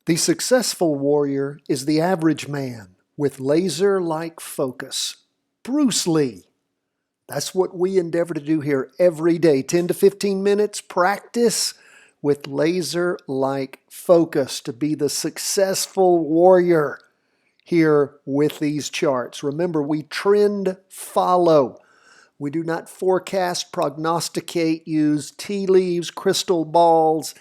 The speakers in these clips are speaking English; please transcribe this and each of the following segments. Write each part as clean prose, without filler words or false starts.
The successful warrior is the average man with laser-like focus. Bruce Lee. That's what we endeavor to do here every day. 10 to 15 minutes practice with laser-like focus to be the successful warrior here with these charts. Remember, we trend follow. We do not forecast, prognosticate, use tea leaves, crystal balls,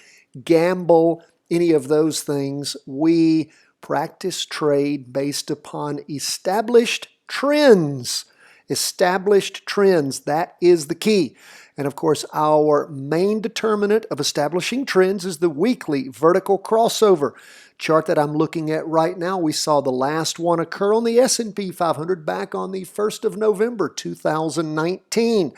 gamble, any of those things. We practice trade based upon established trends. Established trends, that is the key. And of course, our main determinant of establishing trends is the weekly vertical crossover chart that I'm looking at right now. We saw the last one occur on the S&P 500 back on the 1st of November 2019.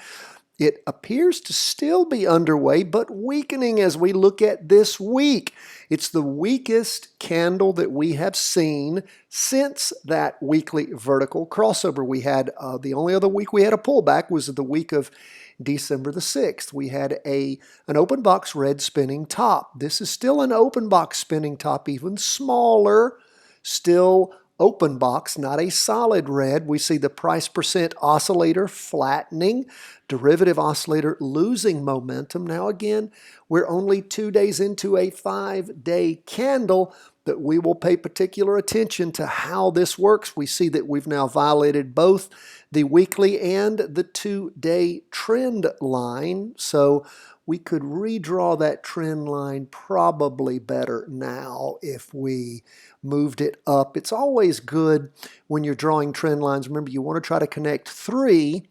It appears to still be underway, but weakening as we look at this week. It's the weakest candle that we have seen since that weekly vertical crossover. We had the only other week we had a pullback was the week of December the 6th. We had an open box red spinning top. This is still an open box spinning top, even smaller, still open box, not a solid red. We see the price percent oscillator flattening, derivative oscillator losing momentum. Now again, we're only 2 days into a 5-day candle, but we will pay particular attention to how this works. We see that we've now violated both the weekly and the 2-day trend line. So we could redraw that trend line probably better now if we moved it up. It's always good when you're drawing trend lines. Remember, you want to try to connect 3,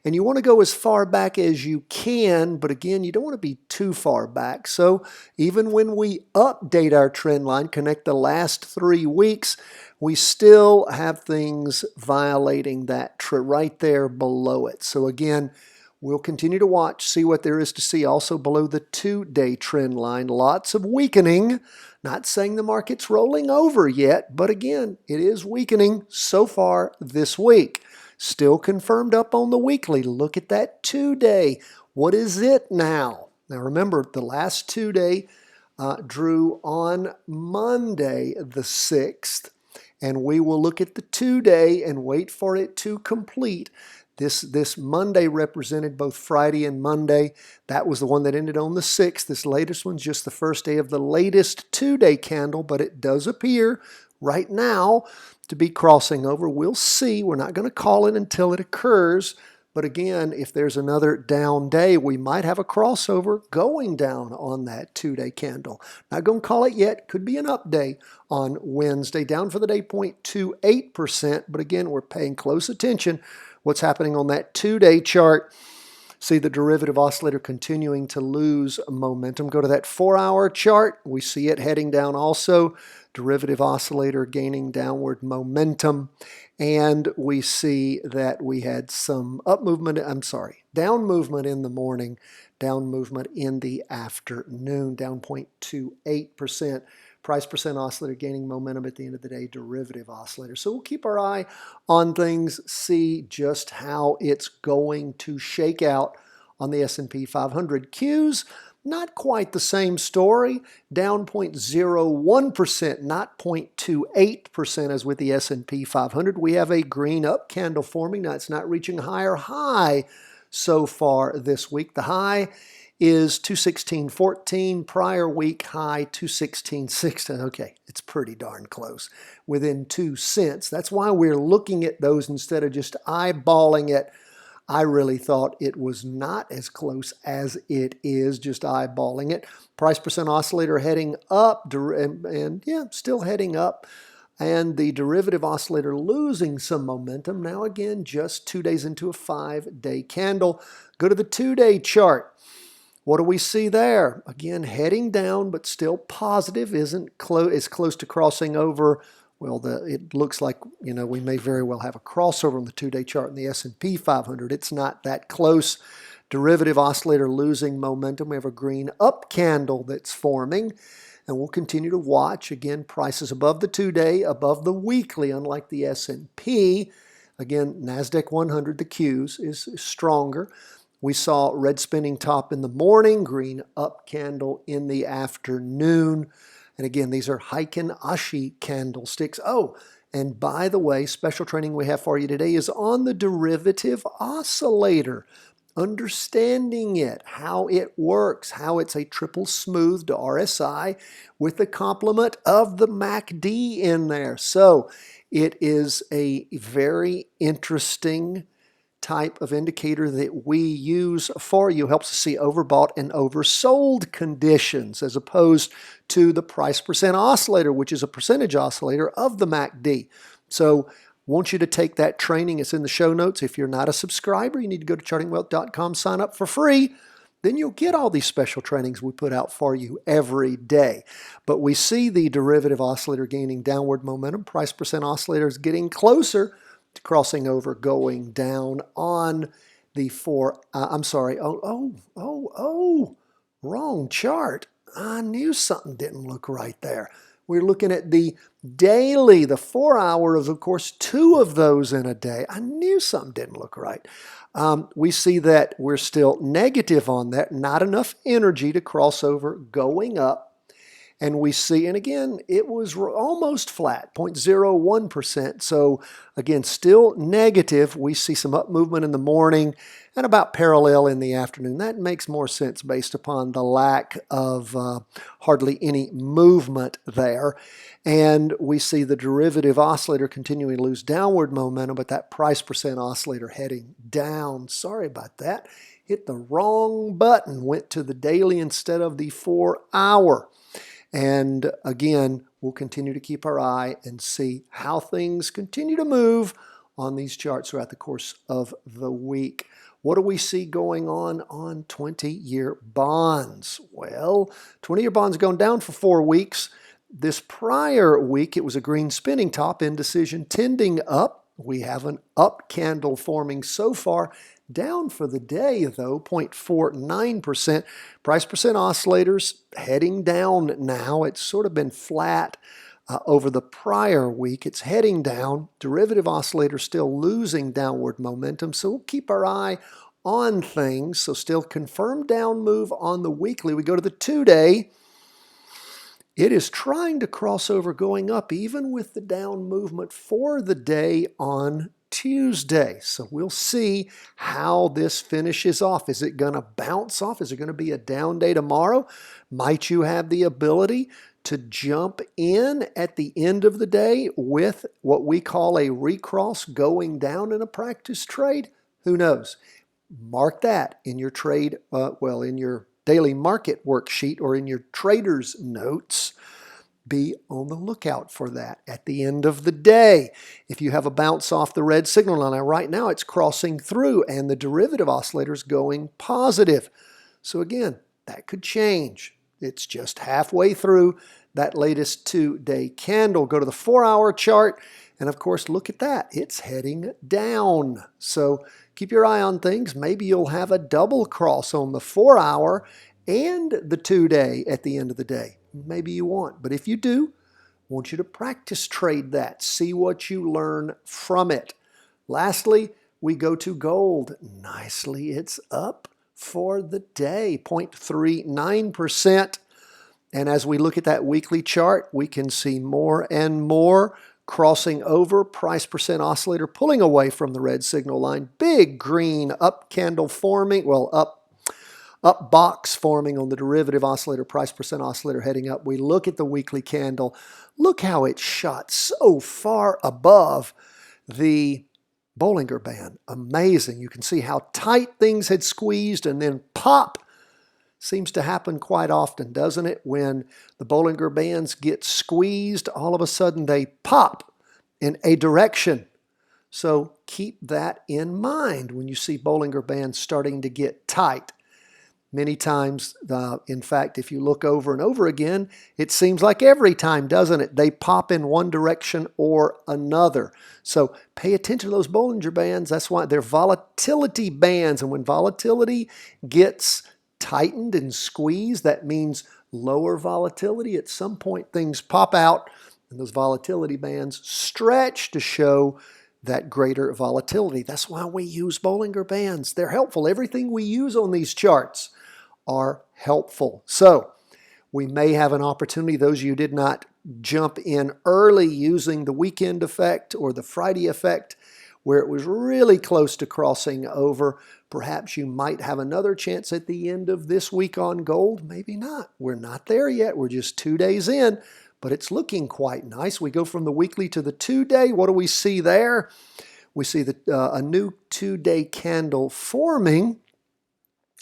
and you want to go as far back as you can, but again, you don't want to be too far back. So even when we update our trend line, connect the last 3 weeks, we still have things violating that right there below it. So again, we'll continue to watch, see what there is to see also below the 2-day trend line. Lots of weakening. Not saying the market's rolling over yet, but again, it is weakening so far this week. Still confirmed up on the weekly. Look at that 2-day. What is it now? Now remember, the last 2-day drew on Monday the 6th, and we will look at the 2-day and wait for it to complete. This Monday represented both Friday and Monday. That was the one that ended on the 6th. This latest one's just the first day of the latest 2-day candle, but it does appear right now to be crossing over. We'll see. We're not going to call it until it occurs. But again, if there's another down day, we might have a crossover going down on that 2-day candle. Not going to call it yet. Could be an up day on Wednesday. Down for the day 0.28%. But again, we're paying close attention what's happening on that 2-day chart. See the derivative oscillator continuing to lose momentum. Go to that 4-hour chart. We see it heading down also. Derivative oscillator gaining downward momentum. And we see that we had some down movement in the morning, down movement in the afternoon, down 0.28%. Price percent oscillator gaining momentum at the end of the day, derivative oscillator. So we'll keep our eye on things, see just how it's going to shake out on the S&P 500. Qs, not quite the same story, down 0.01%, not 0.28% as with the S&P 500. We have a green up candle forming. Now it's not reaching a higher high so far this week. The high is 216.14, prior week high 216.16. Okay, it's pretty darn close, within 2 cents. That's why we're looking at those instead of just eyeballing it. I really thought it was not as close as it is, just eyeballing it. Price percent oscillator heading up, and yeah, still heading up. And the derivative oscillator losing some momentum. Now again, just 2 days into a 5-day candle. Go to the 2-day chart. What do we see there? Again, heading down, but still positive. Isn't as close to crossing over. Well, it looks like, we may very well have a crossover on the 2-day chart in the S&P 500. It's not that close. Derivative oscillator losing momentum. We have a green up candle that's forming. And we'll continue to watch. Again, prices above the 2-day, above the weekly, unlike the S&P. Again, NASDAQ 100, the Qs, is stronger. We saw red spinning top in the morning, green up candle in the afternoon. And again, these are Heiken Ashi candlesticks. Oh, and by the way, special training we have for you today is on the derivative oscillator. Understanding it, how it works, how it's a triple smoothed RSI with the complement of the MACD in there. So it is a very interesting type of indicator that we use for you. Helps us see overbought and oversold conditions as opposed to the price percent oscillator, which is a percentage oscillator of the MACD. So want you to take that training. It's in the show notes. If you're not a subscriber, you need to go to chartingwealth.com, sign up for free. Then you'll get all these special trainings we put out for you every day. But we see the derivative oscillator gaining downward momentum. Price percent oscillator is getting closer to crossing over, going down on the wrong chart. I knew something didn't look right there. We're looking at the daily, the 4 hours, of course, 2 of those in a day. I knew something didn't look right. We see that we're still negative on that, not enough energy to cross over, going up. And we see, and again, it was almost flat, 0.01%. So again, still negative. We see some up movement in the morning and about parallel in the afternoon. That makes more sense based upon the lack of hardly any movement there. And we see the derivative oscillator continuing to lose downward momentum, but that price percent oscillator heading down. Sorry about that. Hit the wrong button, went to the daily instead of the 4 hour. And again, we'll continue to keep our eye and see how things continue to move on these charts throughout the course of the week. What do we see going on 20-year bonds? Well, 20-year bonds going down for 4 weeks. This prior week, it was a green spinning top, indecision tending up. We have an up candle forming so far. Down for the day, though, 0.49%. Price percent oscillators heading down now. It's sort of been flat over the prior week. It's heading down. Derivative oscillator still losing downward momentum, so we'll keep our eye on things. So still confirmed down move on the weekly. We go to the 2-day. It is trying to cross over, going up, even with the down movement for the day on Tuesday. So we'll see how this finishes off. Is it going to bounce off? Is it going to be a down day tomorrow? Might you have the ability to jump in at the end of the day with what we call a recross going down in a practice trade? Who knows? Mark that in your trade, in your daily market worksheet or in your trader's notes. Be on the lookout for that at the end of the day. If you have a bounce off the red signal line, right now it's crossing through and the derivative oscillator is going positive. So again, that could change. It's just halfway through that latest 2-day candle. Go to the 4-hour chart and of course look at that. It's heading down. So keep your eye on things. Maybe you'll have a double cross on the 4-hour and the 2-day at the end of the day. Maybe you won't, but if you do, I want you to practice trade that. See what you learn from it. Lastly, we go to gold. Nicely, it's up for the day, 0.39%. And as we look at that weekly chart, we can see more and more crossing over, price percent oscillator pulling away from the red signal line. Big green up candle forming, up box forming on the derivative oscillator, price percent oscillator heading up. We look at the weekly candle. Look how it shot so far above the Bollinger Band. Amazing. You can see how tight things had squeezed and then pop. Seems to happen quite often, doesn't it? When the Bollinger Bands get squeezed, all of a sudden they pop in a direction. So keep that in mind when you see Bollinger Bands starting to get tight. Many times, in fact, if you look over and over again, it seems like every time, doesn't it? They pop in one direction or another. So pay attention to those Bollinger Bands. That's why they're volatility bands. And when volatility gets tightened and squeezed, that means lower volatility. At some point, things pop out, and those volatility bands stretch to show that greater volatility. That's why we use Bollinger Bands. They're helpful. Everything we use on these charts are helpful. So We may have an opportunity, those of you who did not jump in early using the weekend effect or the Friday effect, where it was really close to crossing over. Perhaps you might have another chance at the end of this week on gold. Maybe not. We're not there yet. We're just 2 days in, but it's looking quite nice. We go from the weekly to the 2-day. What do we see there? We see a new 2-day candle forming.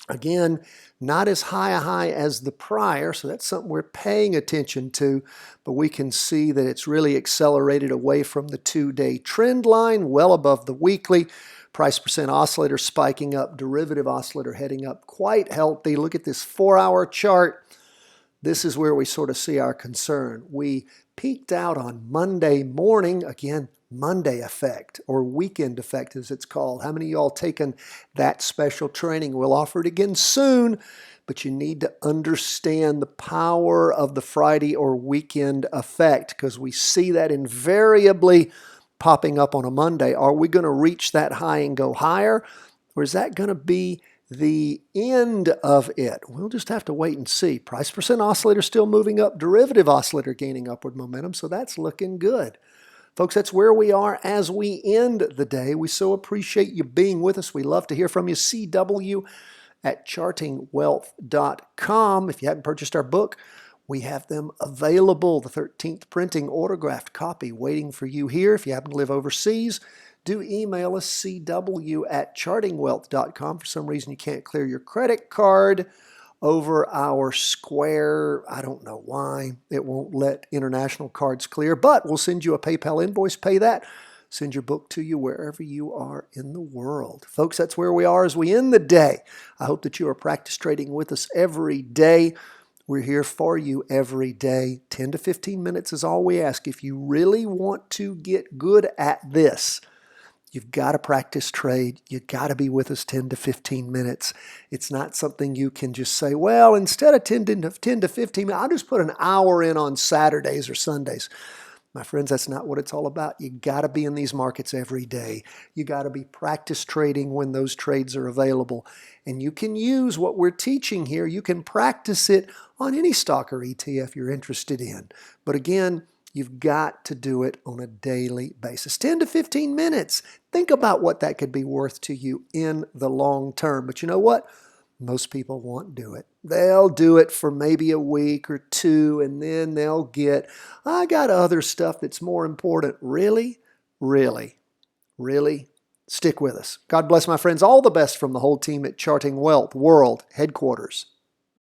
Again, not as high a high as the prior, so that's something we're paying attention to, but we can see that it's really accelerated away from the 2-day trend line, well above the weekly. Price percent oscillator spiking up, derivative oscillator heading up quite healthy. Look at this 4-hour chart. This is where we sort of see our concern. We peaked out on Monday morning, again, Monday effect or weekend effect as it's called. How many of y'all taken that special training? We'll offer it again soon, but you need to understand the power of the Friday or weekend effect because we see that invariably popping up on a Monday. Are we going to reach that high and go higher, or is that going to be the end of it? We'll just have to wait and see. Price percent oscillator still moving up, derivative oscillator gaining upward momentum, so that's looking good. Folks, that's where we are as we end the day. We so appreciate you being with us. We love to hear from you. CW at chartingwealth.com. If you haven't purchased our book, we have them available. The 13th printing autographed copy waiting for you here. If you happen to live overseas, do email us, cw at chartingwealth.com. For some reason, you can't clear your credit card over our Square. I don't know why. It won't let international cards clear, but we'll send you a PayPal invoice. Pay that. Send your book to you wherever you are in the world. Folks, that's where we are as we end the day. I hope that you are practice trading with us every day. We're here for you every day. 10 to 15 minutes is all we ask. If you really want to get good at this, you've got to practice trade. You've got to be with us 10 to 15 minutes. It's not something you can just say, well, instead of 10 to 15 minutes, I'll just put an hour in on Saturdays or Sundays. My friends, that's not what it's all about. You got to be in these markets every day. You got to be practice trading when those trades are available. And you can use what we're teaching here. You can practice it on any stock or ETF you're interested in. But again, you've got to do it on a daily basis. 10 to 15 minutes. Think about what that could be worth to you in the long term. But you know what? Most people won't do it. They'll do it for maybe a week or two, and then they'll get, I got other stuff that's more important. Really? Really? Really? Stick with us. God bless, my friends. All the best from the whole team at Charting Wealth World Headquarters.